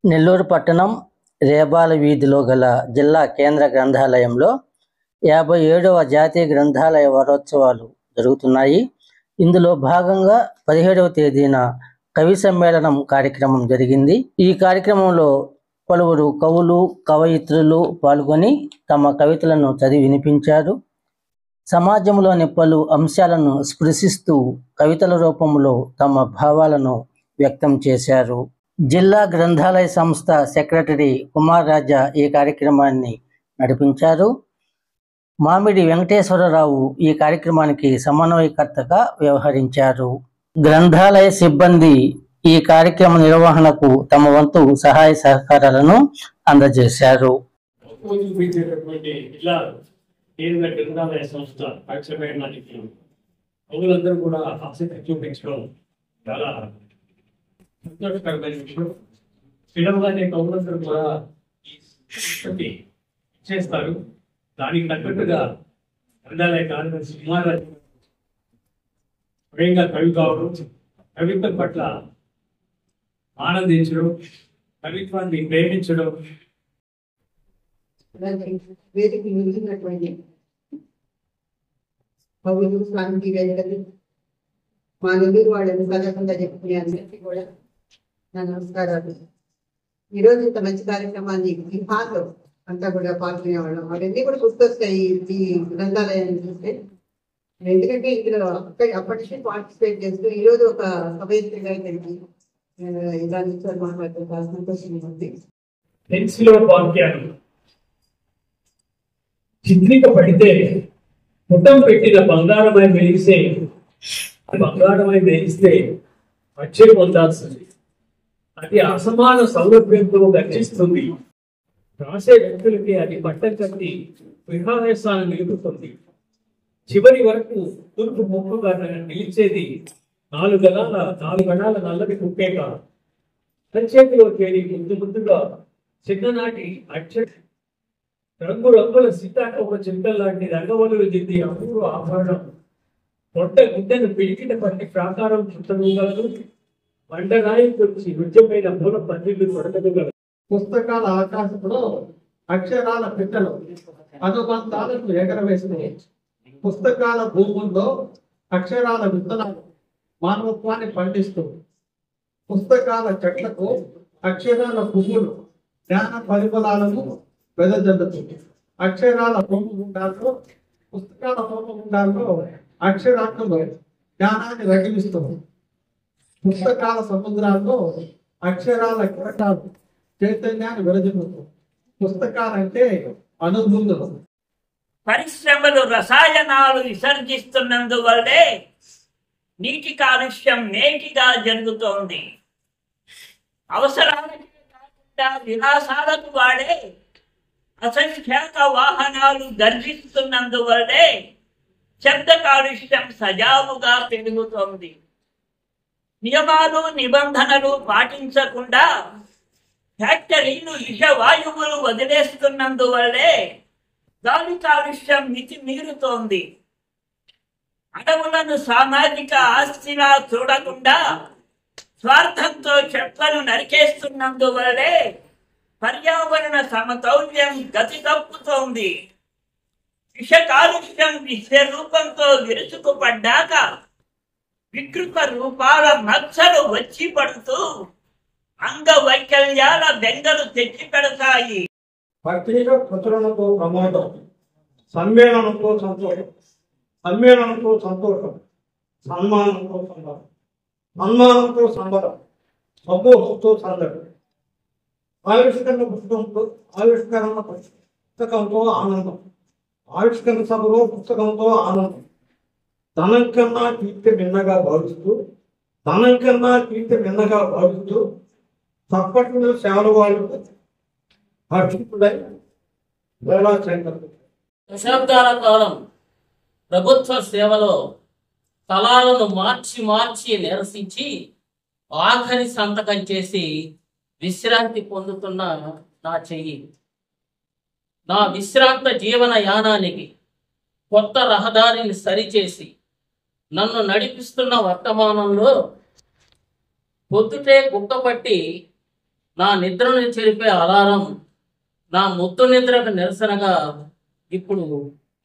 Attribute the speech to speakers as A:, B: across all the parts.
A: నెల్లూరు పట్టణం రేబాల వీధిలో గల జిల్లా కేంద్ర గ్రంథాలయంలో 57వ జాతీయ గ్రంథాలయ వారోత్సవాలు జరుగుతున్నాయి. ఇందులో భాగంగా 17వ తేదీన కవి సమ్మేళనం కార్యక్రమం జరిగింది. ఈ కార్యక్రమంలో పలువురు కవులు, కవయిత్రులు పాల్గొని తమ కవితలను చదివి వినిపించారు. సమాజంలోని పలు అంశాలను స్పృశిస్తూ కవితల రూపంలో తమ భావాలను వ్యక్తం చేశారు. జిల్లా గ్రంథాలయ సంస్థ సెక్రటరీ కుమార్ రాజా ఈ కార్యక్రమాన్ని నడిపించారు. మామిడి వెంకటేశ్వరరావు ఈ కార్యక్రమానికి సమన్వయకర్తగా వ్యవహరించారు. గ్రంథాలయ సిబ్బంది ఈ కార్యక్రమ నిర్వహణకు తమ వంతు సహాయ సహకారాలను అందజేశారు.
B: కేంద్ర గ్రంథాలయ సంస్థ పక్షమేళనానికి కవులందరూ కూడా ఆసక్తి చూపించడం చాలా సంతోషకరమైన విషయం. విడవగానే కవులందరూ కూడా ఈ చేస్తారు. దానికి తగ్గట్టుగా గ్రంథాలయ కార్యదర్శి కుమారరాజు స్వయంగా కవి కావడం, కవిత్వం పట్ల ఆనందించడం, కవిత్వాన్ని ప్రేమించడం,
C: వేదిక నిలిచినటువంటి కవులు, సాంఘికేతలు, మా నెల్లూరు వాళ్ళని సగకుండా చెప్పుకునే అందరికీ కూడా నా నమస్కారాలు. ఈరోజు ఇంత మంచి కార్యక్రమాన్ని ఈ హాల్లో అంతా కూడా పాల్గొనేవాళ్ళం. అవన్నీ కూడా గుర్తొస్తాయి ఈ గ్రంథాలయాన్ని చూస్తే. ఎందుకంటే ఇందులో అప్పటి నుంచి పార్టిసిపేట్ చేస్తూ ఈరోజు ఒక సభ్యుడిగా కలిగి ఇలా నుంచి మాట్లాడుతూ చాలా సంతోషంగా ఉంది.
B: చిత్రిక పడితే ముఠం పెట్టిన బంగారమై వెలిగిస్తే వచ్చే పొందాల్సింది. అది అసమాన సౌలభ్యంతో గర్జిస్తుంది. రాసే వ్యక్తులకి అది పట్టం కట్టి విహారసాలను నిలుపుతుంది. చివరి వరకు తూర్పు ముక్కుగా నిలిచేది 4 గణాల నల్లటి కుక్కే కాదు. సంచేతిలో చేరి ముద్దుగా చిన్ననాటి రంగుల సీతాకోక చింతల లాంటి రంగవల్లులు దిద్ది అపూర్వ ఆభరణం. పొట్ట గుడ్డను పిలికిట పట్టి ప్రాకారం చుట్టగలదు. బండరాయి వచ్చి నృత్యమైన మూల పందిళ్ళు కొడగలదు.
D: పుస్తకాల ఆకాశంలో అక్షరాల పిట్టలు అనుబంధాలను ఎగరవేస్తాయి. పుస్తకాల భూముల్లో అక్షరాల విత్తనాలు మానవత్వాన్ని పండిస్తూ, పుస్తకాల చెట్లకు అక్షరాల పువ్వులు జ్ఞాన పరిమళాలను వెదజల్లుతుంది. అక్షరాల హోమగుండాల్లో, పుస్తకాల హోమగుండాల్లో అక్షరాలను జ్ఞానాన్ని రగిలిస్తుంది. పుస్తకాల సముద్రాల్లో అక్షరాల కిరటాలు చైతన్యాన్ని వెదజల్లుతుంది. పుస్తకాలంటే అనుభూతులు.
E: పరిశ్రమలు రసాయనాలు విసర్జిస్తున్నందువల్లే నీటి కాలుష్యం నేటిగా జరుగుతోంది. అవసరాలకి కాకుండా విలాసాలకు వాడే అసంఖ్యాక వాహనాలు గర్జిస్తున్నందువల్లే శబ్ద కాలుష్యం సజావుగా పెరుగుతోంది. నియమాలు నిబంధనలు పాటించకుండా ఫ్యాక్టరీలు విషవాయువులు వదిలేస్తున్నందువల్లే గాలి కాలుష్యం మితిమీరుతోంది. అడవులను సామాజిక ఆస్తిలా చూడకుండా స్వార్థంతో చెట్లను నరికేస్తున్నందువల్లే పర్యావరణ సమతౌల్యం గతి తప్పుతోంది. విష కాలుష్యం విశ్వరూపంతో విరుచుకుపడ్డాక వికృత రూపాల మచ్చలు వచ్చి పడుతూ అంగవైకల్యాల బెంగలు తెచ్చి పెడతాయి.
D: పత్రిక ప్రచురణతో ప్రమాదం, సమ్మేళనంతో సంతోషం, సమ్మేళనంతో సంతోషం, సన్మానంతో సంబరం, సన్మానంతో సంబరం, సమూహంతో సందడి, ఆవిష్కరణ పుస్తకంతో ఆనందం, ఆవిష్కరణ సభలో పుస్తకంతో ఆనందం. ధనం కన్నా కీర్తి మిన్నగా భావిస్తూ తప్పట్లు సేవలు వాళ్ళు
F: దశాబ్దాల కాలం ప్రభుత్వ సేవలో స్థలాలను మార్చి నిరసించి ఆఖరి సంతకం చేసి విశ్రాంతి పొందుతున్న నా చెయ్యి, నా విశ్రాంత జీవన యానానికి కొత్త రహదారిని సరిచేసి నన్ను నడిపిస్తున్న వర్తమానంలో పొద్దుటే గుట్టపట్టి నా నిద్రను చెరిపే అలారం, నా ముద్దు నిద్రకు నిరసనగా ఇప్పుడు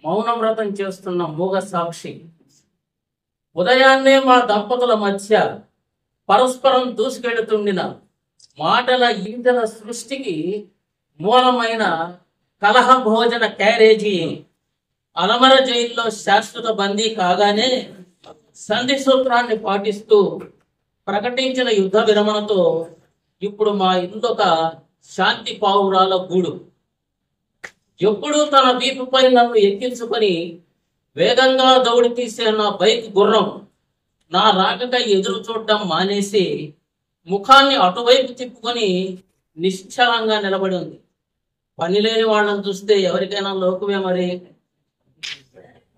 F: మౌన వ్రతం చేస్తున్న మూగ సాక్షి. ఉదయాన్నే మా దంపతుల మధ్య పరస్పరం దూసుకెళ్తుండిన మాటల ఈటల సృష్టికి మూలమైన కలహ భోజన క్యారేజీ అలమర జైల్లో శాశ్వత బందీ కాగానే సంధి సూత్రాన్ని పాటిస్తూ ప్రకటించిన యుద్ధ విరమణతో ఇప్పుడు మా ఇందొక శాంతి పావురాల గూడు. ఎప్పుడూ తన వీపుపై నన్ను ఎక్కించుకొని వేగంగా దౌడి తీసే నా బైక్ గుర్రం నా రాకకై ఎదురు చూడడం మానేసి ముఖాన్ని అటువైపు తిప్పుకొని నిశ్చలంగా నిలబడి ఉంది. పని లేని వాళ్ళని చూస్తే ఎవరికైనా లోకమే మరి.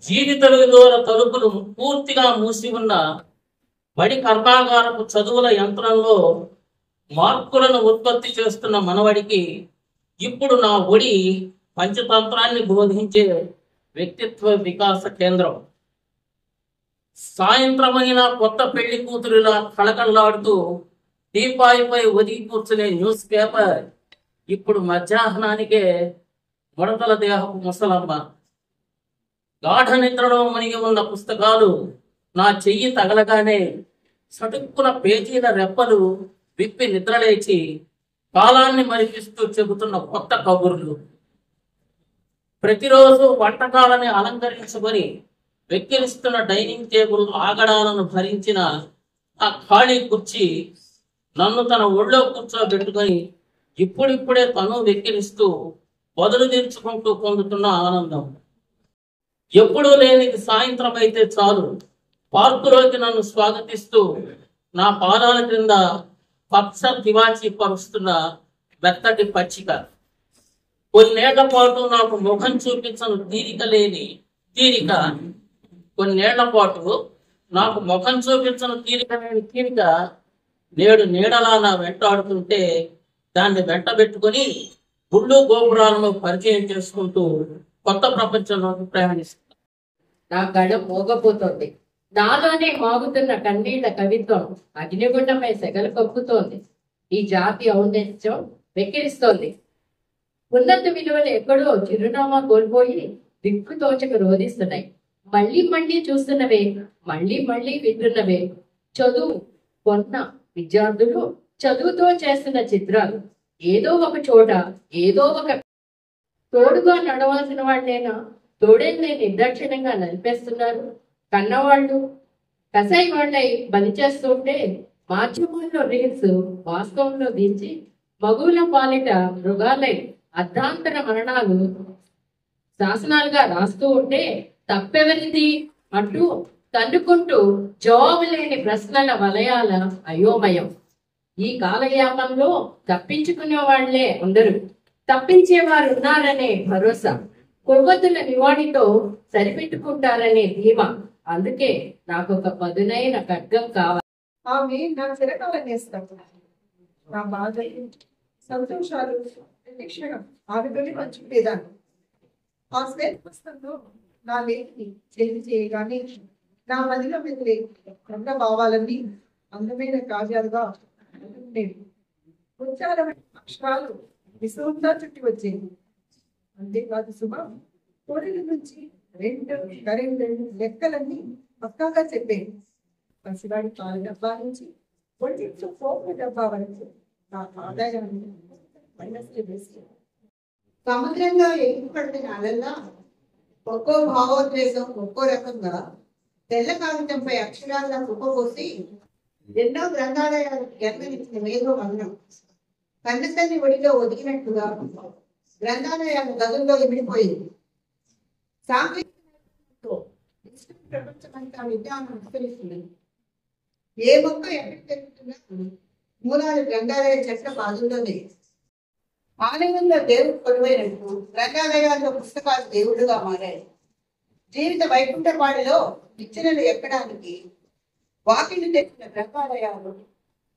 F: జీవిత విదూర తలుపులు పూర్తిగా మూసి ఉన్న బడి కర్మాగారపు చదువుల యంత్రంలో మార్పులను ఉత్పత్తి చేస్తున్న మనవడికి ఇప్పుడు నా ఒడి పంచతంత్రాన్ని బోధించే వ్యక్తిత్వ వికాస కేంద్రం. సాయంత్రమైన కొత్త పెళ్లి కూతురులా కళకళలాడుతూ టీపాయిపై ఒదిగి కూర్చునే న్యూస్ పేపర్ ఇప్పుడు మధ్యాహ్నానికే ముడతల దేహపు ముసలమ్మ. గాఢ నిద్రలో మునిగి ఉన్న పుస్తకాలు నా చెయ్యి తగలగానే సటుక్కున పేజీల రెప్పలు విప్పి నిద్రలేచి కాలాన్ని మరిపిస్తూ చెబుతున్న కొత్త కబుర్లు. ప్రతిరోజు వంటకాలని అలంకరించుకొని వెక్కిరిస్తున్న డైనింగ్ టేబుల్ ఆగడాలను భరించిన ఆ ఖాళీ కుర్చీ నన్ను తన ఒళ్ళో కూర్చోబెట్టుకొని ఇప్పుడిప్పుడే తను వెక్కిరిస్తూ బదులు తీర్చుకుంటూ పొందుతున్న ఆనందం. ఎప్పుడూ లేనిది సాయంత్రం అయితే చాలు పార్కులోకి నన్ను స్వాగతిస్తూ నా పాదాల క్రింద పచ్చ తివాచి పరుస్తున్న మెత్తటి పచ్చిక. కొన్నేళ్ల పాటు నాకు ముఖం చూపించను తీరిక కొన్నేళ్ల పాటు నాకు ముఖం చూపించను తీరిక నేడు నీడలా నా వెంటాడుతుంటే దాన్ని వెంటబెట్టుకుని గుళ్ళు గోపురాలను పరిచయం చేసుకుంటూ కొత్త ప్రపంచంలోకి ప్రయాణిస్తాను.
G: నా గడ మోగపోతోంది. నాలోనే మాగుతున్న కన్నీళ్ల కవిత్వం అగ్నిగుండమై సెగలు కప్పుతోంది. ఈ జాతి ఔన్నత్యం వెక్కిరిస్తోంది. ఉన్నత విలువలు ఎక్కడో చిరునామా కోల్పోయి దిక్కుతోచక రోధిస్తున్నాయి. మళ్ళీ మళ్ళీ చూస్తున్నవే, మళ్ళీ మళ్ళీ వింటున్నవే. చదువు కొన్న విద్యార్థులు చదువుతో చేస్తున్న చిత్రాలు ఏదో ఒక చోట ఏదో ఒక తోడుగా నడవాల్సిన వాళ్ళైనా తోడేళ్ళని నిర్దాక్షిణ్యంగా నలిపేస్తున్నారు. కన్నవాళ్ళు కసాయి వాళ్ళై బలి చేస్తుంటే మాధ్యమాల్లో రీల్స్ వాస్తవంలో దించి మగువుల పాలిట మృగాలై అర్ధాంతర మరణాలు శాసనాలుగా రాస్తూ ఉంటే తప్పెవరిది అంటూ తన్నుకుంటూ జవాబు లేని ప్రశ్నల వలయాల అయోమయం. ఈ కాలయాపంలో తప్పించుకునే వాళ్లే ఉండరు, తప్పించేవారు ఉన్నారనే భరోసా, కొవ్వొత్తుల నివాడితో సరిపెట్టుకుంటారనే ధీమా. అందుకే నాకు ఒక పదునైన ఖడ్గం కావాలి.
C: ఆమె నా చిరకాలనేస్తాను. నా బాధలు సంతోషాలు క్షణం ఆవిడని పంచుకునేదాన్ని. ఆ స్వేత్పుస్తకంలో నా లేఖని చేతి చేయగానే నా మదిలో మెదిలే కొత్త భావాలన్నీ అందమైన కావ్యాలుగా ఉండేవి. ఉచ్చారమైన అక్షరాలు విసుగుండా చుట్టి వచ్చేవి. అంతేకాదు శుభ కోరిక నుంచి రెండు లెక్కలన్నీ పక్కాగా చెప్పేవి. పసివాడి పాల డబ్బా నుంచి ఒంటించు పోపు డబ్బా వరకు నా ఆదాయాన్ని మైనస్లు వేసి సముద్రంగా ఎగిరిపడిన అలల్లా ఒక్కో భావోద్వేగం ఒక్కో రకంగా తెల్ల కాగితంపై అక్షరాలను కుప్పపోసి ఎన్నో గ్రంథాలయాలకు జన్మనిచ్చిన మేఘో మగ్నం కన్నతల్లి ఒడిలో ఒదిగినట్టుగా గ్రంథాలయాల గదుల్లో ఇమిడిపోయింది. సాంకేతిక ప్రపంచమంతా విజ్ఞానం విస్తరిస్తుంది. ఏ మొక్క ఎక్కడికి పెరుగుతున్నా మూలాలు గ్రంథాలయ చెట్ల పాదుల్లోనే. ఆలయంలో దేవుడు కొలువైనట్టు గ్రంథాలయాల్లో పుస్తకాలు దేవుడుగా మారాయి. జీవిత వైకుంఠపాడిలో నిచ్చెనలు ఎక్కడానికి వాకిలు తెచ్చిన గ్రంథాలయాలు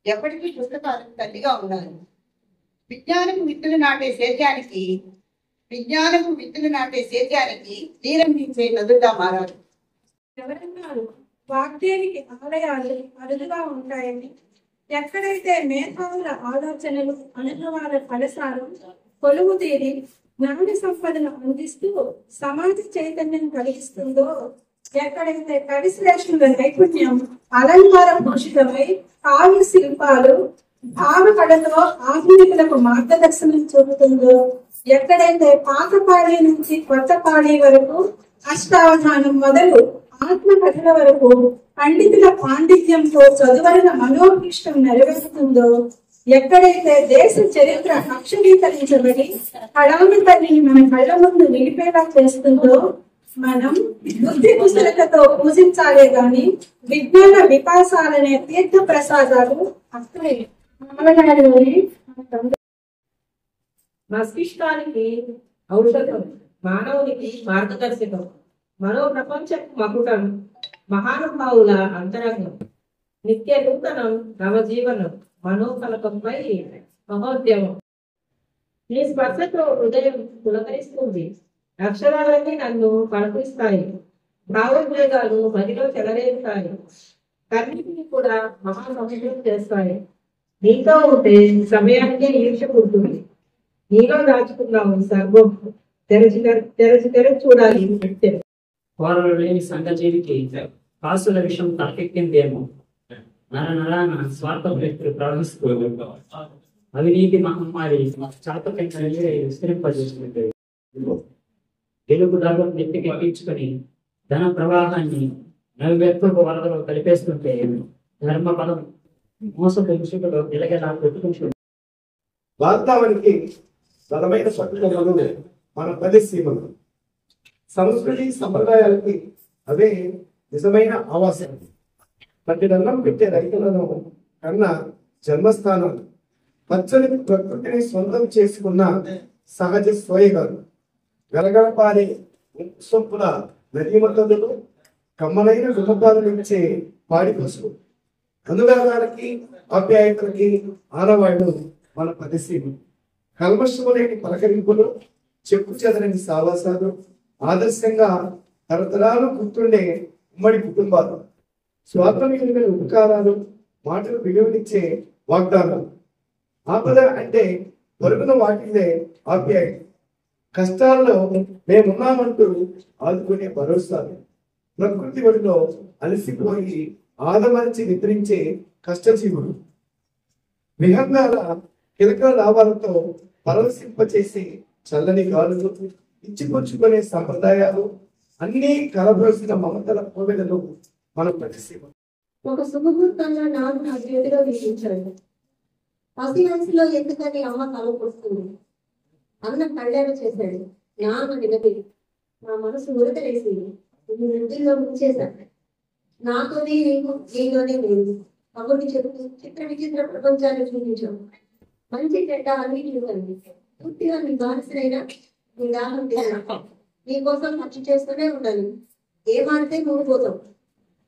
C: ఎప్పటికీ పుస్తకాలకు తల్లిగా ఉన్నాయి. విజ్ఞానపు విత్తులు నాటే సేద్యానికి తీరందించే నదులుగా మారారు.
H: ఎవరన్నారు వాగ్దేవికి ఆలయాలు అరుదుగా ఉంటాయని? ఎక్కడైతే మేధావుల ఆలోచనలు అనుభవాల ఫలసారం కొలువు తీరి జ్ఞాన సంపదను అందిస్తూ సమాజ చైతన్యం కలిగిస్తుందో, ఎక్కడైతే కవిశ్లేషణల నైపుణ్యం అలంకార భూషితమై కావ్య శిల్పాలు భావకళలో ఆధునికులకు మార్గదర్శనం చూపుతుందో, ఎక్కడైతే పాత పాళీ నుంచి కొత్త పాళీ వరకు అష్టావధానం మొదలు ఆత్మకథల వరకు పండితుల పాండిత్యంతో చదువైన మనోభీష్టం నెరవేరుతుందో, ఎక్కడైతే దేశ చరిత్ర అక్షరీకరించబడి కళామ తల్లిని మన కళ్ళ ముందు నిలిపేలా చేస్తుందో, మనం బుద్ధి కుశలతతో పూజించాలే గాని విజ్ఞాన వికాసాలనే తీర్థ ప్రసాదాలు అక్కడే
I: మస్తిష్కానికి ఔషధం, మానవునికి మార్గదర్శకం, మనో ప్రపంచపు మకుటం, మహానుభావుల అంతరంగం, నిత్య నూతనం నవజీవనం, మనోఫలకంపై మహోద్యమం. ఈ స్పర్శతో హృదయం పులకరిస్తుంది, అక్షరాలన్నీ నన్ను పలకరిస్తాయి, భావోద్వేగాలు మదిలో చెలరేగుతాయి, కన్నిటిని కూడా మహాసముద్రం చేస్తాయి. నీతో ఉంటే సమయానికే ఈర్ష్య పుడుతుంది, నీలో దాచుకున్నాము సర్వం, తెరచి చూడాలి.
J: కూరలు లేని సంఘజీవికి కాసుల విషయం తలకెక్కిందేమో, నరాన స్వార్థ వ్యక్తులు ప్రవహిస్తూ అవినీతి మహమ్మారి చాపకంగా విస్తరింపజేస్తుంది. తెలుగు దగ్గర నెత్తికెక్కించుకొని ధన ప్రవాహాన్ని నలువెప్పుకు వరదలో కలిపేస్తుంటే ధర్మపదం మోసపు ముసుగులో నిలగలా కొట్టుకుంటుంది.
D: వాతావరణానికి బలమైన పట్టుదలలు మన ప్రదేశీమలు, సంస్కృతి సంప్రదాయాలకి అవే నిజమైన ఆవాసం. ప్రతిదన్నం పెట్టే రైతులను కన్నా జన్మస్థానాలు, పచ్చని ప్రకృతిని సొంతం చేసుకున్న సహజ స్వయగాలు, గలగలపారే సొప్పుల నదీ మద్దతులు, కమ్మలైన వినోదాలు ఇచ్చే పాడి పశువు, అనురాగాలకి ఆప్యాయతలకి ఆనవాళ్లు మన ప్రదేశీములు. కల్మషము లేని పలకరింపులు, చెక్కు చెదరని సావాసాలు, ఆదర్శంగా తరతరాలు గుర్తుండే ఉమ్మడి కుటుంబాలు, స్వాతంత్ర్యమైన ఉపకారాలు, మాటలు విలువనిచ్చే వాగ్దానాలు. ఆపద అంటే పొరుగున వాటిదే ఆప్యాయత, కష్టాల్లో మేమున్నామంటూ ఆదుకునే భరోసాలు, ప్రకృతి ఒడిలో అలసిపోయి ఆదమరిచి నిద్రించే కష్టజీవుడు, విహంగాల కిలక లాభాలతో పరవశింపచేసి చల్లని గాలులు, ఇచ్చిపుచ్చుకునే సంప్రదాయాలు, అన్నీ కలబోసిన మమతల కోవెలలో మనం ప్రతిసీమ.
C: ఒక శుభముహూర్తంలో నాకు నా చేతిలో వీక్షించాడు. పసివయసులో ఎందుకని అమ్మ కలపొస్తుంది, అన్న కళ్యాణం చేశాడు. నాన్న నిలబడి నా మనసు ఉరకలేసి ఇంటిలో ముంచేశాడు. నాతోనే నీకు నీలోనే లేదు కబుర్ని చెబుతూ చిత్ర విచిత్ర ప్రపంచాన్ని చూపించాం. మంచి చెడ్డ అన్నిటి చూడండి. పూర్తిగా నీ బానిసైనా నీ దాహం తీరా నీ కోసం ఖర్చు చేస్తూనే ఉండాలి. ఏ మారితే మూడిపోతాం,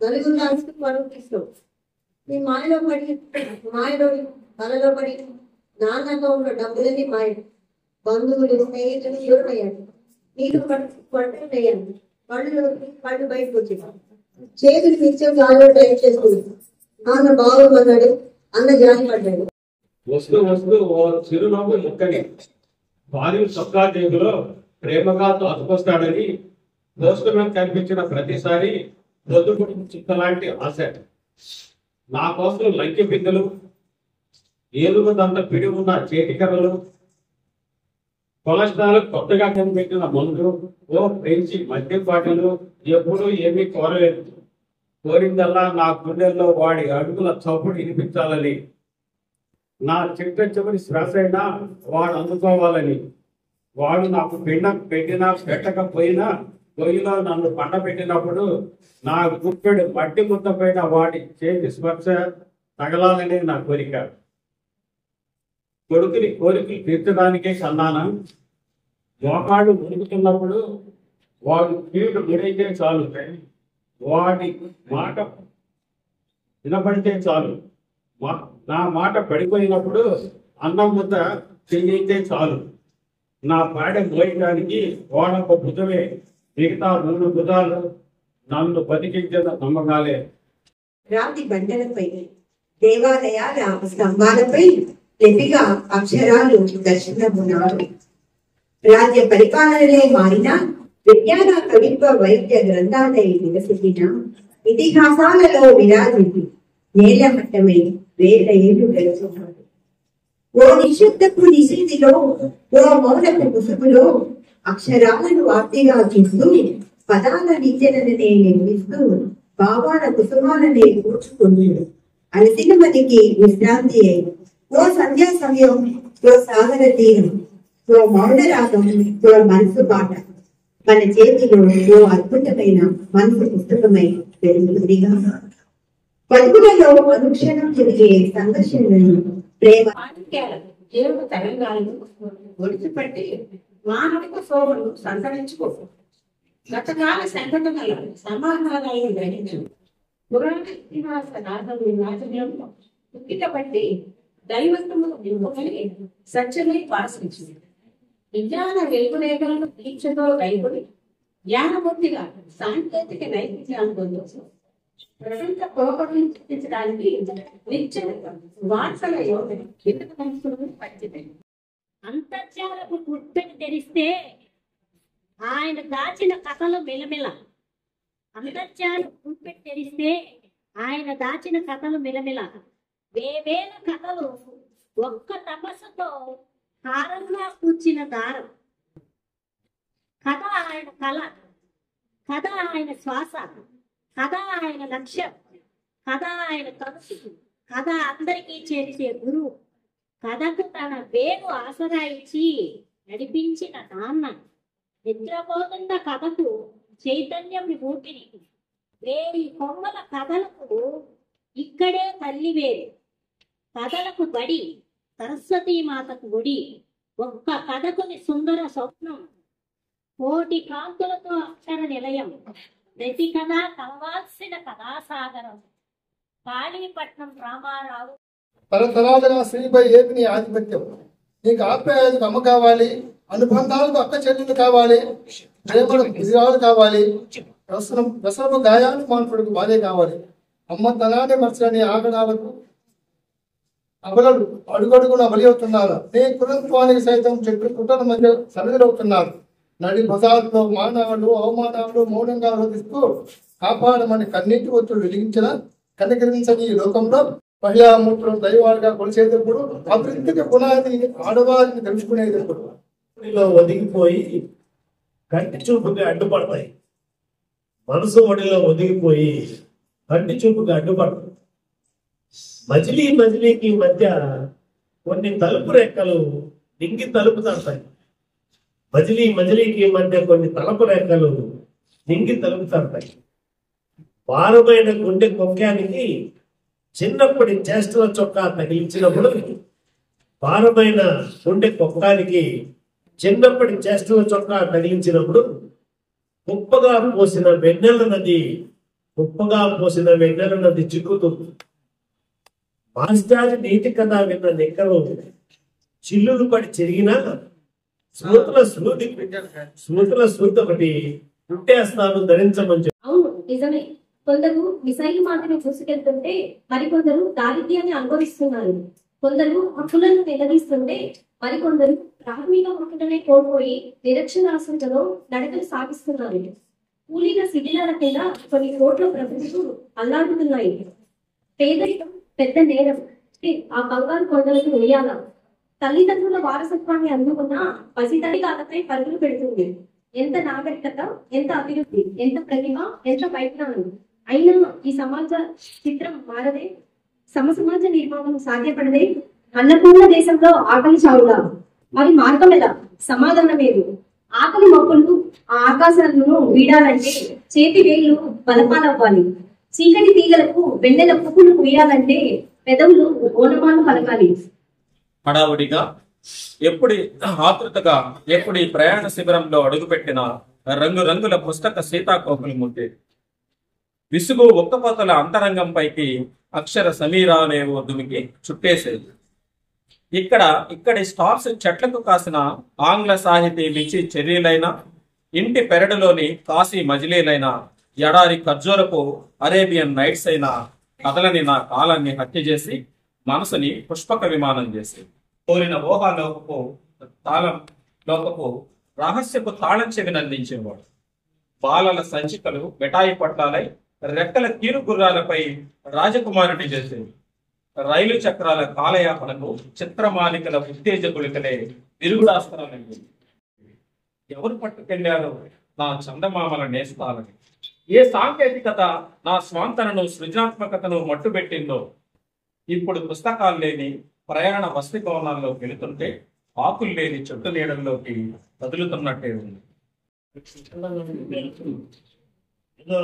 C: నలుగురు దానికి పరువు తీస్తాం. నీ మాయలో పడి కలలో పడి నాన్నగా ఉన్న డబ్బులన్నీ మాయ. బంధువులు స్నేహితులు దూరమయ్యాడు. నీకు పట్టుకున్నాడు. పళ్ళు బయటకు వచ్చాడు. చేతులు పిచ్చే గాలిలో డ్రైవ్ చేసుకున్నాడు. నాన్న బాగున్నాడు, అన్న జాలి పడ్డాడు.
K: వస్తూ ఓ చిరునవ్వు ముక్కని భార్య చొక్కా జేబులో ప్రేమగా తోసుకొస్తాడని దోస్తుగా కనిపించిన ప్రతిసారి దొద్దుకుడి చిత్తలాంటి ఆశ. నా కోసం లంకె బిందెలు, ఏలుగుదంత పిడి ఉన్న చేతికర్రలు, కొలెస్ట్రాల్ కొత్తగా కనిపెట్టిన మందు, ఓ పెంచి మద్యం పాటలు, ఎప్పుడూ ఏమీ కోరలేదు. కోరిందల్లా నా గుండెల్లో వాడి అడుగుల చప్పుడు వినిపించాలని, నా చిట్ట చివరి శ్వాస అయినా వాడు అందుకోవాలని. వాడు నాకు పిండం పెట్టినా పెట్టకపోయినా పొయ్యిలో నన్ను పండ పెట్టినప్పుడు నా గుప్పెడు మట్టి ముద్ద పైన వాడి చేతి స్పర్శ తగలాలనే నా కోరిక. కొడుకుని కోరికలు తీర్చడానికే కన్నానా. మోకాళ్ళు ఉడుకుతున్నప్పుడు వాడు కీడు గురైతే చాలు, వాడి మాట వినపడితే చాలు. నా మాట పడిపోయినప్పుడు అన్నం ముద్ద చెయ్యితే చాలు. నా పాడ మోయడానికి వాడొక భుజమే, మిగతా 2 భుజాలు నన్ను బతికించిన నమ్మకాలే.
C: రాతి బండలపై దేవాలయాల స్తంభాలపై లిపిగా అక్షరాలు దర్శనమున్నారు. రాజ్య పరిపాలనలే మారిన విజ్ఞాన కవిత్వ వైద్య గ్రంథాలై వికసించిన ఇతిహాసాలలో విరాజిల్లి నేలమట్టమై వేల ఏళ్ళు గడుచున్నాడు. ఓ నిశ్శబ్దపు నిశీతిలో, ఓ మౌనపు ముసుగులో అక్షరాలను ఆర్తిగా చూస్తూ పదాల నిత్యననే నిర్మిస్తూ భావాల కుసుమాలనే కూర్చుకుంటూ అలసిన మనకి విశ్రాంతి అయి ఓ సంధ్యా సమయం, ఓ సాగర తీరం, ఓ మౌన రాగం, ఓ మనసు పాట మన చేతిలో ఓ అద్భుతమైన మనసు పుస్తకమై పెరుగుతుందిగా. పలుకులలో అనుక్షణం జరిగే సంఘర్షణలను ప్రేమ
I: దేవుడు తెలంగాణను ఒడిచిపెట్టి మానవిక శోభను సంతరించుకో. గతకాల సంఘటనల సమాధానాలను గ్రహించు. పురాణ ఇతిహాస నాశనంలో ఉక్కిటపట్టి దైవత్వము నింపుకొని సత్యమై వాసించు. విజ్ఞాన వెలుగురేఖలను దీక్షతో కైకొని జ్ఞానమూర్తిగా సాంకేతిక నైపుణ్యాన్ని పొందవచ్చు. ప్రపంచ పోకడలను చూపించడానికి నిత్య వార్తల
L: అంతర్జాలకు పుట్టని తెరిస్తే ఆయన దాచిన కథలు మెలమెల. అంతర్జాలు పుట్టని తెరిస్తే ఆయన దాచిన కథలు మెలమెల. వేవేల కథలు ఒక్క తపస్సుతో హారంగా కూర్చిన దారం. కథ ఆయన కళ, కథ ఆయన శ్వాస, కథ ఆయన లక్ష్యం, కథ ఆయన కలుసు, కథ అందరికీ చేర్చే గురువు, కథకు తన వేలు ఆసరా ఇచ్చి నడిపించిన నాన్న, నిద్రపోతున్న కథకు చైతన్యం ఊపిరి. వేయి కొమ్మల కథలకు ఇక్కడే తల్లి వేరు, కథలకు బడి సరస్వతీ మాతకు గుడి. ఒక్క కథకుని సుందర స్వప్నం, కోటి కాంతులతో అక్షర నిలయం. ప్రతి కథ కలవాల్సిన కథాసాగరం. కాళీపట్నం రామారావు.
M: తరతరాలుగా స్త్రీపై ఏమిని ఆధిపత్యం. నీకు ఆప్యాయతకు అమ్మ కావాలి, అనుబంధాలకు అక్క చెల్లెలు కావాలి, ప్రేమలకు విజయాలు కావాలి, వ్యసనపు గాయాలు మాన్పుడుకు భార్య కావాలి. అమ్మ తనాన్ని మర్చని ఆగడాలకు అబలలు అడుగడుగున బలి అవుతున్నారు. నీ కుటుంబానికి సైతం చెట్టు కుటుంబ మధ్య సరిదవుతున్నారు. నడి బజార్లో మానవులు అవమానాలు మౌనంగా రోధిస్తూ కాపాడమని కన్నీటి ఒత్తులు వెలిగించిన కనికరించని ఈ లోకంలో మహిళామూర్తులను దైవాలుగా కొలిచేటప్పుడు అభివృద్ధికి పునాది ఆడవారిని తెలుసుకునేటప్పుడు
B: ఒదిగిపోయి కంటి చూపుకి అడ్డుపడతాయి. మనసు ఒడిలో ఒదిగిపోయి కంటి చూపుకి అడ్డుపడతాయి. మజిలీకి మధ్య కొన్ని తలుపు రెక్కలు డింగి తలుపు తడతాయి. మజిలీకి మధ్య కొన్ని తలుపు రెక్కలు డింగి తలుపు తడతాయి. భారమైన గుండె కొక్కానికి చిన్నప్పటి చేష్టల చొక్కా తగిలించినప్పుడు, భారమైన గుండె కొక్కానికి చిన్నప్పటి చేష్టల చొక్కా తగిలించినప్పుడు కుప్పగా పోసిన వెన్నెల నది చిక్కుతుంది. మాస్టారి నీటి కథ విన్న నిక్కలు చిల్లులు పడి చెరిగినా స్మృతుల స్మృతి ఒకటి పుట్టేస్తాను ధరించమని చెప్పి.
N: అవును, నిజమే. కొందరు మిసైలు మాటను చూసుకెళ్తుంటే మరికొందరు దారిద్ర్యాన్ని అనుభవిస్తున్నారు. కొందరు హక్కులను నిలదీస్తుంటే మరికొందరు ప్రాథమిక హక్కులనే కోల్పోయి నిరక్షరాస్యతలో నడకలు సాగిస్తున్నారు. కూలీల శిథిలాల కింద కొన్ని కోట్ల ప్రభుత్వాలు అల్లాడుతున్నాయి. పేదరికం పెద్ద నేరం. ఆ బంగారు కొండలకు వేయాల. తల్లిదండ్రుల వారసత్వాన్ని అందుకున్న పసితల్లి కాలపై పరుగులు పెడుతుంది. ఎంత నాగరికత, ఎంత అభివృద్ధి, ఎంత ప్రతిభ, ఎంత వైజ్ఞానం అయినా ఈ సమాజ చిత్రం మారదే. సమాజ నిర్మాణం సాధ్యపడదే. అన్నపూర్ణ దేశంలో ఆకలి చావులా? మరి మార్గం ఎలా? సమాధానం లేదు. ఆకలి మొక్కలు ఆ ఆకాశాలను వీడాలంటే చేతి వేళ్ళు బలపాలవ్వాలి. చీకటి తీగలకు వెన్నెల పువ్వులు పూయాలంటే పెదవులు ఓనమాలు పలకాలి.
O: హడావుడిగా ఎప్పుడు ఆతృతగా ఎప్పుడు ఈ ప్రయాణ శిబిరంలో అడుగుపెట్టిన రంగురంగుల పుస్తక సీతాకోకులు ముట్టే విసుగు ఒక్కపోతల అంతరంగం పైకి అక్షర సమీరాలేవో దుమికి చుట్టేసేది. ఇక్కడి స్టార్స్ చెట్లకు కాసిన ఆంగ్ల సాహితీ మించి చెర్రీలైన, ఇంటి పెరడులోని కాశీ మజిలీలైన, ఎడారి ఖర్జూరపు అరేబియన్ నైట్స్ అయినా కదలని నా కాలాన్ని హత్య చేసి మనసుని పుష్పక విమానం చేసి కోరిన ఊహాలోకపు లోకపు రహస్యపు తాళం చెవిని అందించేవాడు. బాలల సంచికలు మిఠాయి పట్టాలై రెక్కల కీరు గుర్రాలపై రాజకుమారుని చేసేవి. రైలు చక్రాల కాలయాపనకు చిత్రమాలికల ఉత్తేజకులికలే విరుగుడాస్త్రాలయ్యి. ఎవరు పట్టుకెళ్లారో నా చందమామల నేస్తాలని, ఏ సాంకేతికత నా స్వాంతనను సృజనాత్మకతను మట్టుబెట్టిందో, ఇప్పుడు పుస్తకాలు లేని ప్రయాణ వసతి భవనాల్లో వెళుతుంటే ఆకులు లేని చెట్టు నీడల్లోకి కదులుతున్నట్టే ఉంది.
B: ఏదో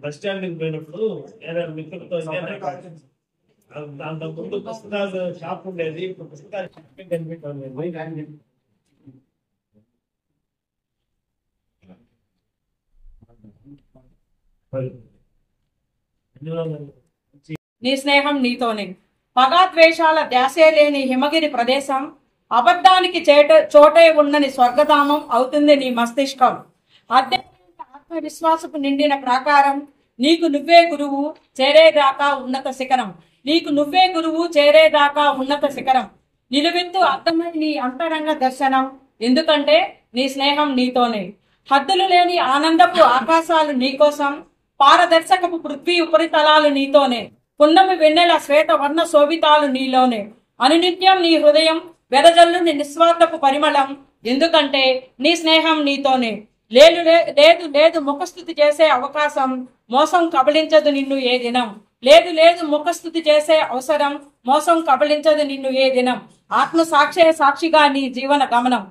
B: బస్ స్టాండ్ పోయినప్పుడు మిత్రులతో దాంతో ముందు పుస్తకాలు షాప్ ఉండేది, ఇప్పుడు పుస్తకాలు షాపింగ్ కనిపించడం.
P: నీ స్నేహం నీతోనే. పగాద్వేషాల ధ్యాసే లేని హిమగిరి ప్రదేశం, అబద్ధానికి చోటే ఉండని స్వర్గధామం అవుతుంది నీ మస్తిష్కం. ఆత్మవిశ్వాసపు నిండిన ప్రాకారం, నీకు నువ్వే గురువు చేరేదాకా ఉన్నత శిఖరం. నీకు నువ్వే గురువు చేరేదాకా ఉన్నత శిఖరం. నిలువెత్తు అర్థమై నీ అంతరంగ దర్శనం, ఎందుకంటే నీ స్నేహం నీతోనే. హద్దులు లేని ఆనందపు ఆకాశాలు నీకోసం, పారదర్శకపు పృథ్వీ ఉపరితలాలు నీతోనే. పున్నమి వెన్నెల శ్వేత వర్ణ శోభితాలు నీలోనే. అనునిత్యం నీ హృదయం వెదజల్లు నీ నిస్వార్థపు పరిమళం, ఎందుకంటే నీ స్నేహం నీతోనే. లేదు ముఖస్థుతి చేసే అవకాశం, మోసం కబళించదు నిన్ను ఏ దినం. లేదు ముఖస్థుతి చేసే అవసరం, మోసం కబళించదు నిన్ను ఏ దినం. ఆత్మ సాక్షిగా నీ జీవన గమనం.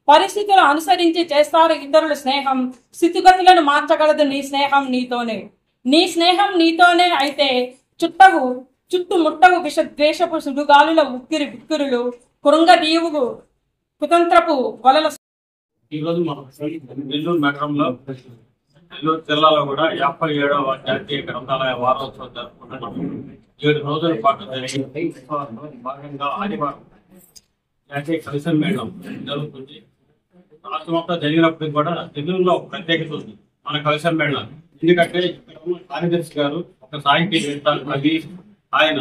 P: పరిస్థితులు అనుసరించి చేస్తారు ఇతరుల స్నేహం, స్థితిగతులను మార్చగలదు నీ స్నేహం నీతోనే. నీ స్నేహం నీతోనే అయితే చుట్టుముట్టవు విషద్వేషపు సుడుగాలుల ఉక్కిరి బిక్కిరులు, కృంగదీవుగు కుతంత్రపు వలల.
K: ఈరోజు మన నెల్లూరు నగరంలో, నెల్లూరు జిల్లాలో కూడా 57వ జాతీయ గ్రంథాలయ వారోత్సవం జరుపుకుంటున్నాం. 7 రోజుల పాటు జరిగే భాగంగా ఆదివారం జాతీయ కల్చర్ మేళం జరుగుతుంది. రాష్ట్రం అంతా జరిగినప్పటికీ కూడా నెల్లూరులో ఒక ప్రత్యేకత ఉంది మన కల్చర్ మేళం. ఎందుకంటే ఇక్కడ ఉన్న కార్యదర్శి గారు ఒక సాహిత్యవేత్త, కవి, ఆయన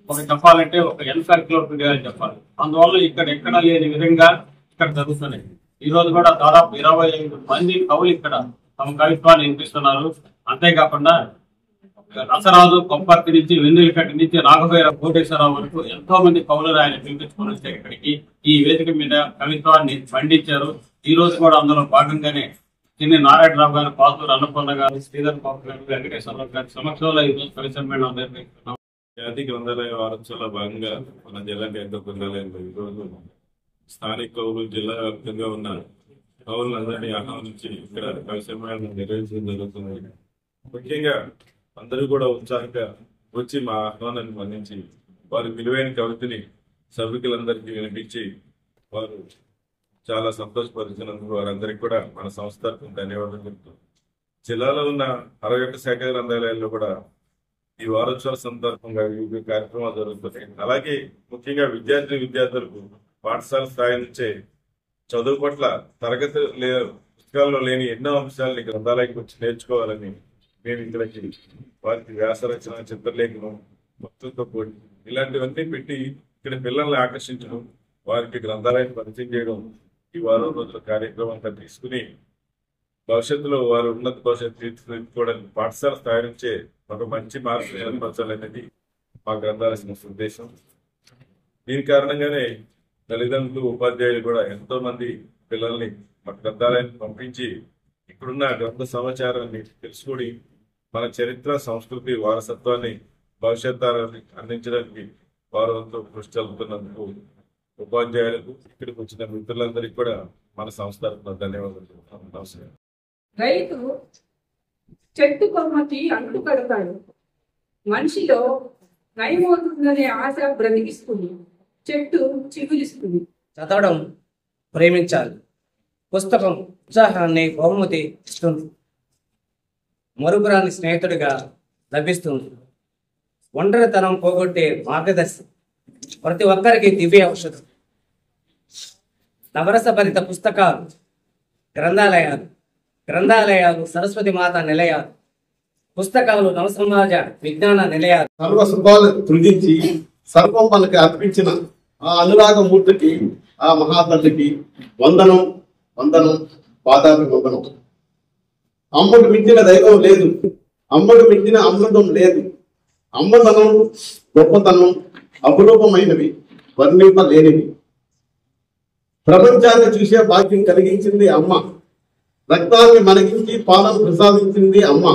K: ఒక చెప్పాలంటే ఒక ఎన్సైక్లోపీడియా అని చెప్పాలి. అందువల్ల ఇక్కడ ఎక్కడ లేని విధంగా ఇక్కడ జరుగుతున్నాయి. ఈ రోజు కూడా దాదాపు 25 మంది కవులు ఇక్కడ తమ కవిత్వాన్ని వినిపిస్తున్నారు. అంతేకాకుండా రసరాజు కొప్పర్తి నుంచి, వెన్నెలకట్టి నుంచి, రాఘవేర కోటేశ్వరరావు వరకు ఎంతో మంది కవులు ఆయన పిలిపించుకొని వచ్చే ఇక్కడికి ఈ వేదిక మీద కవిత్వాన్ని పండించారు. ఈ రోజు కూడా అందులో భాగంగానే చిన్ని నారాయణరావు గారు, పాతూరు అన్నపూర్ణ గారు, శ్రీధర్ బాబు గారు, వెంకటేశ్వరరావు గారి సమక్షంలో ఈ రోజు కవిత మేళం నిర్వహిస్తున్నాం.
Q: జాతీయ గ్రంథాలయ వారోత్సవాల భాగంగా మన జిల్లా కేంద్ర గ్రంథాలయంలో ఈరోజు స్థానిక కవులు, జిల్లా వ్యాప్తంగా ఉన్న కవులందరినీ ఆహ్వానించి ఇక్కడ కవిత మేళం నిర్వహించడం జరుగుతుంది. ముఖ్యంగా అందరూ కూడా ఉత్సాహంగా వచ్చి మా ఆహ్వానాన్ని మన్నించి వారి విలువైన కవితని సభ్యులందరికీ వినిపించి వారు చాలా సంతోషపరిచినందుకు వారందరికీ కూడా మన సంస్థ ధన్యవాదాలు చెప్తాం. జిల్లాలో ఉన్న 61 శాఖ గ్రంథాలయాల్లో కూడా ఈ వారోత్సవాల సందర్భంగా వివిధ కార్యక్రమాలు జరుగుతున్నాయి. అలాగే ముఖ్యంగా విద్యార్థులకు పాఠశాల స్థాయి నుంచే చదువు పట్ల తరగతి పుస్తకాల్లో లేని ఎన్నో అంశాలని గ్రంథాలయానికి వచ్చి నేర్చుకోవాలని మేము ఇక్కడికి వారికి వ్యాసరచన, చిత్రలేఖనం, వక్తృత్వ పోటీ ఇలాంటివన్నీ పెట్టి ఇక్కడ పిల్లల్ని ఆకర్షించడం, వారికి గ్రంథాలయాన్ని పరిచయం చేయడం ఈ వారం రోజుల కార్యక్రమంగా తీసుకుని భవిష్యత్తులో వారు ఉన్నత భవిష్యత్తు తీర్చిదిద్దుకోవడానికి పాఠశాల స్థాయి నుంచే ఒక మంచి మార్పు ఏర్పరచాలనేది మా గ్రంథాలయ సంస్థ ఉద్దేశం. దీని కారణంగానే తల్లిదండ్రులు, ఉపాధ్యాయులు కూడా ఎంతో మంది పిల్లల్ని మా గ్రంథాలయాన్ని పంపించి ఇక్కడున్న గ్రంథ సమాచారాన్ని తెలుసుకొని మన చరిత్ర, సంస్కృతి, వారసత్వాన్ని భవిష్యత్ తరానికి అందించడానికి వారు ఎంతో కృషి జరుపుతున్నందుకు ఉపాధ్యాయులకు, ఇక్కడికి వచ్చిన మిత్రులందరికీ కూడా మన సంస్థ తరఫున ధన్యవాదాలు. నమస్కారం.
P: రైతు చెట్టు కొమ్మకి అంటు కడతాడు, మనిషిలో నయమవుతుందనే ఆశ బ్రతికిస్తుంది, చెట్టు చిగురిస్తుంది.
R: చదవడం ప్రేమించాలి. పుస్తకం ఉత్సాహాన్ని బహుమతి ఇస్తుంది, మరుగురాని స్నేహితుడిగా లభిస్తుంది, ఒంటరితనం పోగొట్టే మార్గదర్శి, ప్రతి ఒక్కరికి దివ్య ఔషధం. నవరసభరిత పుస్తకాలు గ్రంథాలయాలు, గ్రంథాలయాలు సరస్వతి మాత నిలయాలు. పుస్తకాలు నవసమాజ విజ్ఞాన నిలయాలు.
D: సర్వ శుభాలు తృజించి సర్వం మనకి అర్పించిన ఆ అనురాగమూర్తికి, ఆ మహాతల్లికి వందనం వందనం పాదాభి వందనం. అమ్మకు మించిన దైవం లేదు, అమ్మకు మించిన అమృతం లేదు. అమ్మతనం గొప్పతనం అపురూపమైనవి, వర్ణింపలేనివి. ప్రపంచాన్ని చూసే భాగ్యం కలిగించింది అమ్మ. రక్తాన్ని మరిగించి పాలను ప్రసాదించింది అమ్మ.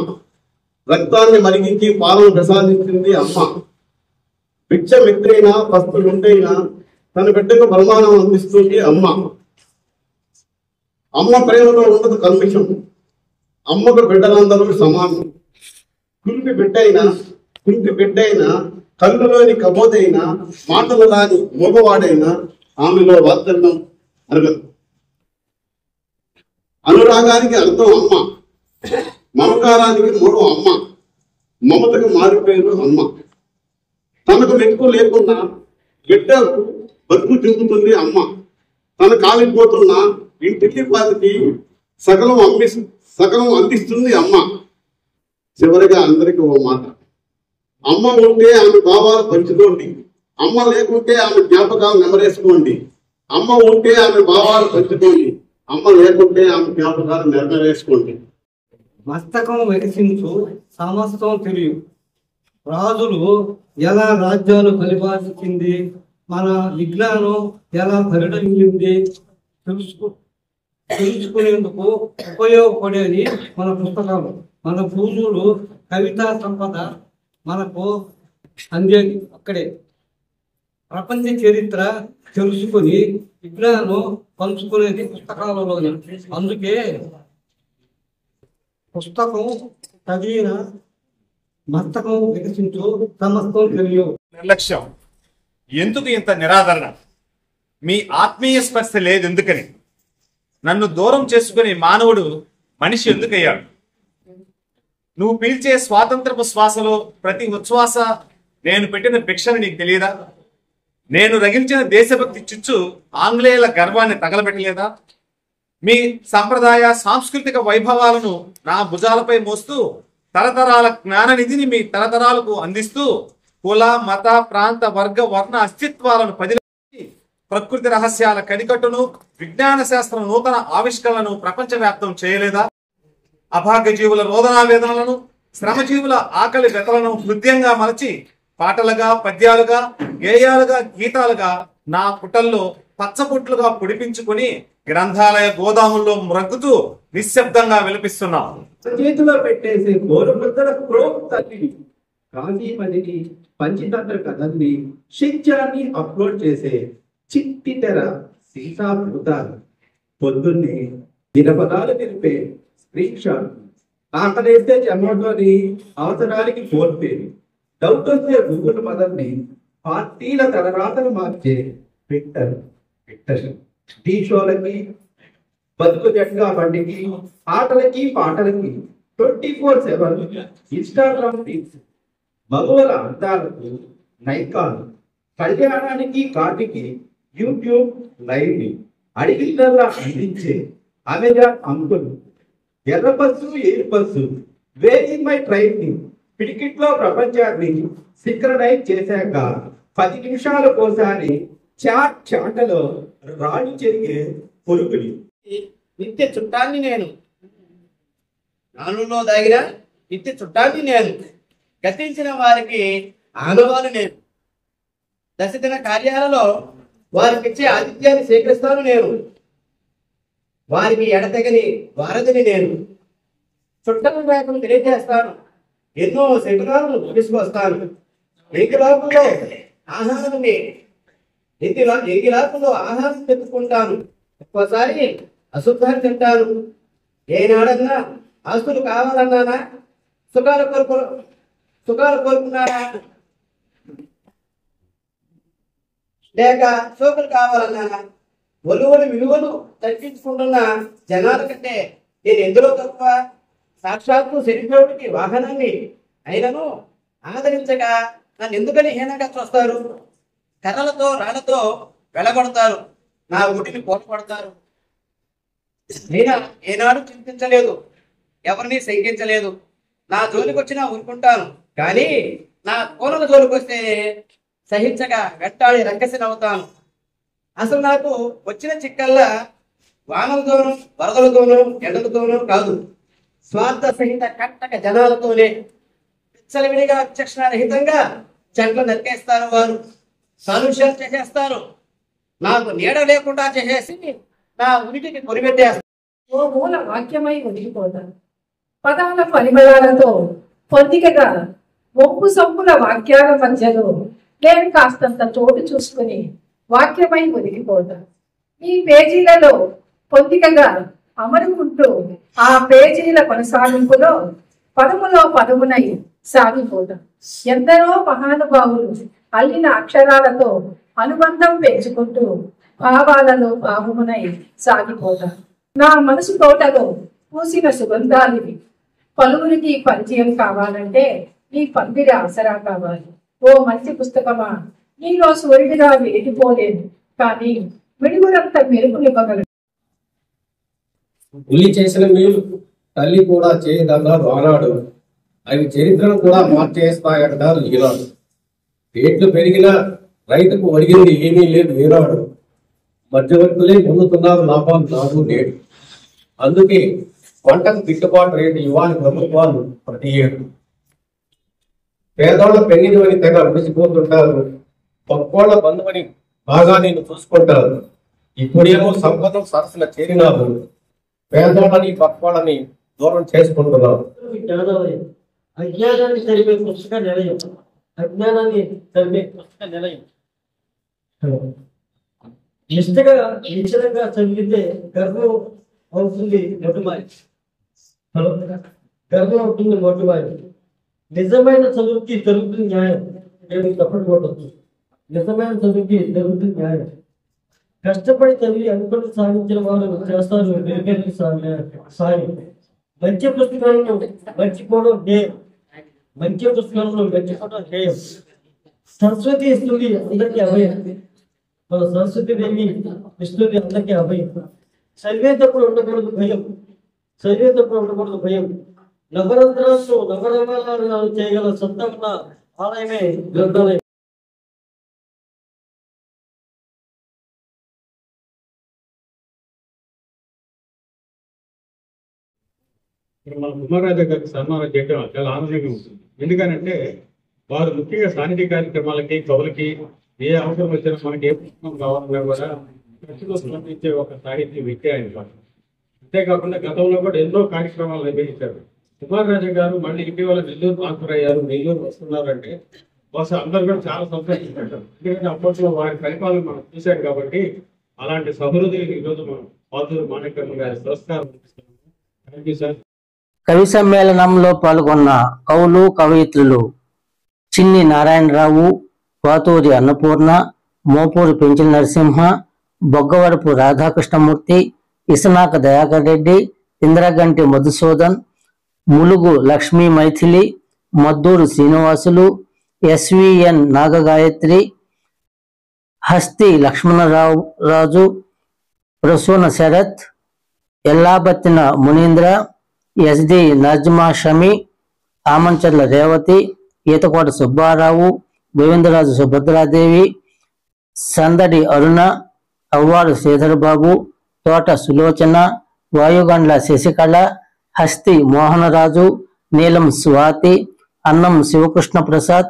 D: రక్తాన్ని మరిగించి పాలను ప్రసాదించింది అమ్మ. భిక్ష మిత్రైనా పస్తులుంటైనా తన బిడ్డకు ప్రమాణం అందిస్తుంది అమ్మ. అమ్మ ప్రేమలో ఉండదు కల్మిషం. అమ్మకు బిడ్డలందరూ సమానం. కుంటి బిడ్డైనా కళ్ళులోని కబోదైనా మాటలు రాని మగవాడైనా ఆమెలో వాత్సల్యం అరగదు. అనురాగానికి అర్థం అమ్మ, మమకారానికి మూడో అమ్మ, మమతకు మారిపోయారు అమ్మ. తనకు మెక్కు లేకున్నా బిడ్డ బతుకు చెందుతుంది అమ్మ. తన కాలిపోతున్న ఇంటికి పాతికి సకలం అందిస్తుంది అమ్మ. చివరిగా అందరికీ ఓ మాట, అమ్మ ఉంటే ఆమె భావాలు పంచుకోండి, అమ్మ లేకుంటే ఆమె జ్ఞాపకాలు నెమరేసుకోండి. అమ్మ ఉంటే ఆమె భావాలు పంచుకోండి, అమ్మ లేకుంటే ఆమె జ్ఞాపకాలు నెమరేసుకోండి.
R: మస్తకం వికసించు సమస్తం తెలియు. రాజులు ఎలా రాజ్యాలు పరిపాలించింది, మన విజ్ఞానం ఎలా పరిణమించింది తెలుసుకునేందుకు ఉపయోగపడేది మన పుస్తకాలు. మన పూజలు కవితా సంపద మనకు అందేది అక్కడే. ప్రపంచ చరిత్ర తెలుసుకుని విజ్ఞానం పంచుకునేది పుస్తకాలలోనే. అందుకే పుస్తకం చదివిన మస్తకం వికసించు సమస్తం తెలియు.
S: నిర్లక్ష్యం ఎందుకు, ఇంత నిరాదరణ? మీ ఆత్మీయ స్పర్శ లేదు ఎందుకని? నన్ను దూరం చేసుకుని మానవుడు మనిషి ఎందుకయ్యాడు? నువ్వు పీల్చే స్వాతంత్రపు శ్వాసలో ప్రతి ఉచ్ఛ్వాస నేను పెట్టిన భిక్షను నీకు తెలియదా? నేను రగిల్చిన దేశభక్తి చిచ్చు ఆంగ్లేయుల గర్వాన్ని తగలబెట్టలేదా? మీ సంప్రదాయ సాంస్కృతిక వైభవాలను నా భుజాలపై మోస్తూ తరతరాల జ్ఞాననిధిని మీ తరతరాలకు అందిస్తూ కుల మత ప్రాంత వర్గ వర్ణ అస్తిత్వాలను పదిలంచి ప్రకృతి రహస్యాల కనికట్టును విజ్ఞాన శాస్త్ర నూతన ఆవిష్కరణను ప్రపంచవ్యాప్తం చేయలేదా? అభాగ్య జీవుల రోదనా వేదనలను శ్రమజీవుల ఆకలి వెతలను హృదయంగా మలచి పాటలుగా పద్యాలుగా గేయాలుగా గీతాలుగా నా పుటల్లో పచ్చబొట్లుగా పొడిపించుకుని గ్రంథాలయ గోదాముల్లో మ్రగ్గుతూ నిశ్శబ్దంగా విలపిస్తున్నాం.
K: చేతిలో పెట్టేసే గోరుముద్దల క్రోప్ తల్లిని, కాశీపతిని, పంచతంత్ర కథల్ని, శిత్యాన్ని అప్లోడ్ చేసే చిట్టి తెర సీసా భూతాలు, పొద్దున్నే దినపదాలు తెలిపే స్క్రీన్ షాట్, ఆకలేస్తే జన్మలోని అవసరానికి ఫోన్ పే, డౌట్ వస్తే గూగుల్ మదర్ని, పార్టీల తలరాతలు మార్చే ట్విట్టర్, టీ షోలకి, బతుకు జట్గా బండికి, ఆటలకి పాటలకి 24/7 ఇన్స్టాగ్రామ్ రీల్స్, మగవాళ్ళ అందాలకు నైకాలు, కళ్యాణానికి కాటికి యూట్యూబ్ లైవ్, అడిగినల్లా అందించే అమెజాన్ అంకులు, ఎర్ర bus Airbus, where in my train, పిడికిట్లో ప్రపంచాన్ని సింక్రనైజ్ చేశాక 10 నిమిషాలకోసారి చాటలో రాళ్ళు చెరిగే పొరుగుని.
R: నిత్య చుట్టాన్ని నేను, నానులో దాగిన నిత్య చుట్టాన్ని నేను, గతించిన వారికి ఆనవాలు నేను, దశదిన కార్యాలలో వారికి ఇచ్చే ఆతిథ్యాన్ని స్వీకరిస్తాను నేను, వారికి ఎడతెగని వారధిని నేను, చుట్టాల రేఖను తెలియజేస్తాను, ఎన్నో శకునాలను తీసుకొస్తాను, ఎంగిలాకుల్లో ఆహారాన్ని ఎంగిలాకుల్లో ఆహారం తెచ్చుకుంటాను, ఒక్కోసారి అశుద్ధాన్ని తింటాను. ఏనాడన్నా ఆస్తులు కావాలన్నానా, సుఖాలు కోరుకున్నారా, లేక సోకులు కావాలన్నానా, విలువలు తగ్గించుకుంటున్న జనాల కంటే నేను ఎందులో తక్కువ? సాక్షాత్తు శరీరుడికి వాహనాన్ని అయినను ఆదరించగా నన్ను ఎందుకని హీనంగా చూస్తారు? కర్రలతో రాళ్లతో వెళ్ళగొడతారు, నా ఊటిని పోలకొడతారు. నేను ఏనాడు చింతించలేదు, ఎవరిని శంకించలేదు. నా జోలికి వచ్చినా ఊరుకుంటాను, కానీ నా కోనల జోలికి వస్తే సహించగా వెంటాడి రంగసినవుతాను. అసలు నాకు వచ్చిన చిక్కల్లా వానలతోనూ వరదలతోనూ ఎండలతోనూ కాదు, స్వార్థ సహిత కట్టక జనాలతోనే. విచ్చలవిడిగా విచక్షణారహితంగా చెట్లు నరికేస్తారు, వారు కాలుష్యాలు చేసేస్తారు, నాకు నీడ లేకుండా చేసేసి నా ఉనికికి కొరిపెట్టేస్తారు.
H: ఓ మూల వాక్యమై ఒదిగిపోతాను. పదాల పరిమళాలతో పొందికగా ఒప్పు సొప్పుల వాక్యాల మధ్యలో నేను కాస్తంత చోటు చూసుకుని వాక్యమై ఒదిగిపోతాను. ఈ పేజీలలో పొందికగా అమరుకుంటూ ఆ పేజీల కొనసాగింపులో పదములో పదమునై సాగిపోతాం. ఎందరో మహానుభావులు అల్లిన అక్షరాలతో అనుబంధం పెంచుకుంటూ భావాలలో భావమునై సాగిపోతాం. నా మనసు తోటలో పూసిన సుగంధాలివి. పలువురికి పరిచయం కావాలంటే నీ పందిరి ఆసరా కావాలి. ఓ మంచి పుస్తకమా, నీలో సూర్యుడిగా వెలిగిపోలేదు, కానీ వెలుగునంత మెరుగునివ్వగలదు.
T: పులి చేసిన మేలు తల్లి కూడా చేయగలరు ఆనాడు, అవి చరిత్రను కూడా మార్చేస్తాయన్నారు ఈనాడు. రేట్లు పెరిగినా రైతుకు ఒడిగింది ఏమీ లేదు ఈనాడు, మధ్యవర్తులే పొందుతున్నారు లాభాలు నాడు నేడు. అందుకే పంటకు గిట్టుబాటు రేటు ఇవ్వాలి ప్రభుత్వాలు ప్రతి ఏడు. పేదోళ్ల పెళ్లిని తెగ ముడిసిపోతుంటారు, పక్కోళ్ల బంధువుని బాగా నేను చూసుకుంటారు. ఇప్పుడేమో సంపద సరస్సుల చేరినారు, పేదోళ్ళని పక్కోళ్ళని దూరం చేసుకుంటున్నారు.
U: జ్ఞానాలయం, అజ్ఞానాన్ని తరిమే పుస్తక నిలయం, అజ్ఞానాన్ని తరిమే పుస్తక నిలయం. నిష్ఠగా నిశ్చలంగా చదివితే గర్వం అవుతుంది మొట్టుమారి. గర్వం అవుతుంది మొట్టుమారి. నిజమైన చదువుకి జరుగుతుంది న్యాయం. నేను తప్పటి కొట్టద్దు. నిజమైన చదువుకి జరుగుతుంది న్యాయం. కష్టపడి చదివి అనుకుని సాధించిన వారు చేస్తారు వెలుగెళ్ళి సాయం. మంచి పుస్తకాలను మర్చిపోవడం ధ్యేయం. మంచి పుస్తకాలను మర్చిపోవడం ధ్యేయం. సరస్వతి ఇస్తుంది అందరికీ అభయం. మన సరస్వతి దేవి ఇస్తుంది అందరికీ అభయం. చదివేటప్పుడు ఉండకూడదు భయం. చదివేటప్పుడు ఉండకూడదు భయం. నవరంధ్రాలను నవరవాలను చేయగల సత్తా ఉన్న ఆలయమే గ్రంథాలయం.
K: మన కుమారరాజా గారికి సన్మానం చేయడం చాలా ఆనందంగా ఉంటుంది. ఎందుకనంటే వారు ముఖ్యంగా సాహిత్య కార్యక్రమాలకి కవులకి ఏ అవసరం వచ్చినా మనకి ఏ పుస్తకం కావాలన్నా కూడా ఖర్చులో స్పందించే ఒక సాహిత్య వ్యక్తి ఆయన. అంతేకాకుండా గతంలో కూడా ఎన్నో కార్యక్రమాలు నిర్వహించారు. కుమారరాజా గారు మళ్ళీ ఇటీవల నెల్లూరు ట్రాన్స్ఫర్ అయ్యారు, నెల్లూరు వస్తున్నారంటే బహుశా అందరూ కూడా చాలా సంతోషించారు. ఎందుకంటే అప్పట్లో వారి పరిపాలన మనం చూశాం కాబట్టి అలాంటి సహృదయులు ఈరోజు మనం పాతూరు మాణిక్యమ్మ గారి పురస్కారం థ్యాంక్ యూ సార్.
A: కవి సమ్మేళనంలో పాల్గొన్న కవులు కవయిత్రులు చిన్ని నారాయణరావు, పాతూరి అన్నపూర్ణ, మోపూరి పెంచిన నరసింహ, బొగ్గవరపు రాధాకృష్ణమూర్తి, ఇసనాక దయాకర్ రెడ్డి, ఇంద్రగంటి మధుసూదన్, ములుగు లక్ష్మీ మైథిలి, మద్దూరు శ్రీనివాసులు, ఎస్విఎన్ నాగగాయత్రి, హస్తి లక్ష్మణరావు రాజు, ప్రసూన శరత్, ఎల్లాబత్తిన మునీంద్ర, ఎస్డి నజ్మా షమి, ఆమంచర్ల రేవతి, ఈతకోట సుబ్బారావు, గోవిందరాజు సుభద్రాదేవి, సందడి అరుణ, అవ్వాడు శ్రీధరబాబు, తోట సులోచన, వాయుగండ్ల శశికళ, హస్తి మోహనరాజు, నీలం స్వాతి, అన్నం శివకృష్ణ ప్రసాద్,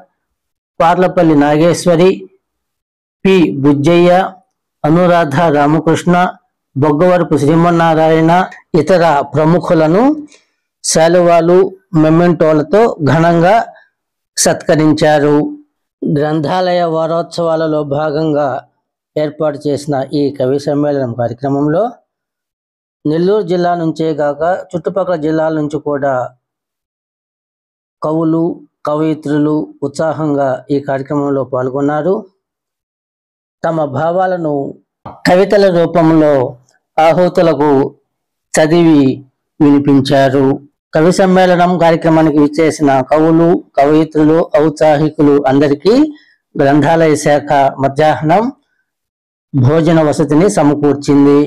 A: పార్లపల్లి నాగేశ్వరి, పి బుజ్జయ్య, అనురాధ రామకృష్ణ, బొగ్గవరపు శ్రీమన్నారాయణ ఇతర ప్రముఖులను శాలువాలు మెమెంటోలతో ఘనంగా సత్కరించారు. గ్రంథాలయ వారోత్సవాలలో భాగంగా ఏర్పాటు చేసిన ఈ కవి సమ్మేళనం కార్యక్రమంలో నెల్లూరు జిల్లా నుంచే కాక చుట్టుపక్కల జిల్లాల నుంచి కూడా కవులు కవయిత్రులు ఉత్సాహంగా ఈ కార్యక్రమంలో పాల్గొన్నారు. తమ భావాలను కవితల రూపంలో ఆహుతులకు చదివి వినిపించారు. కవి సమ్మేళనం కార్యక్రమానికి విచ్చేసిన కవులు కవయిత్రులు ఔత్సాహికులు అందరికీ గ్రంథాలయ శాఖ మధ్యాహ్నం భోజన వసతిని సమకూర్చింది.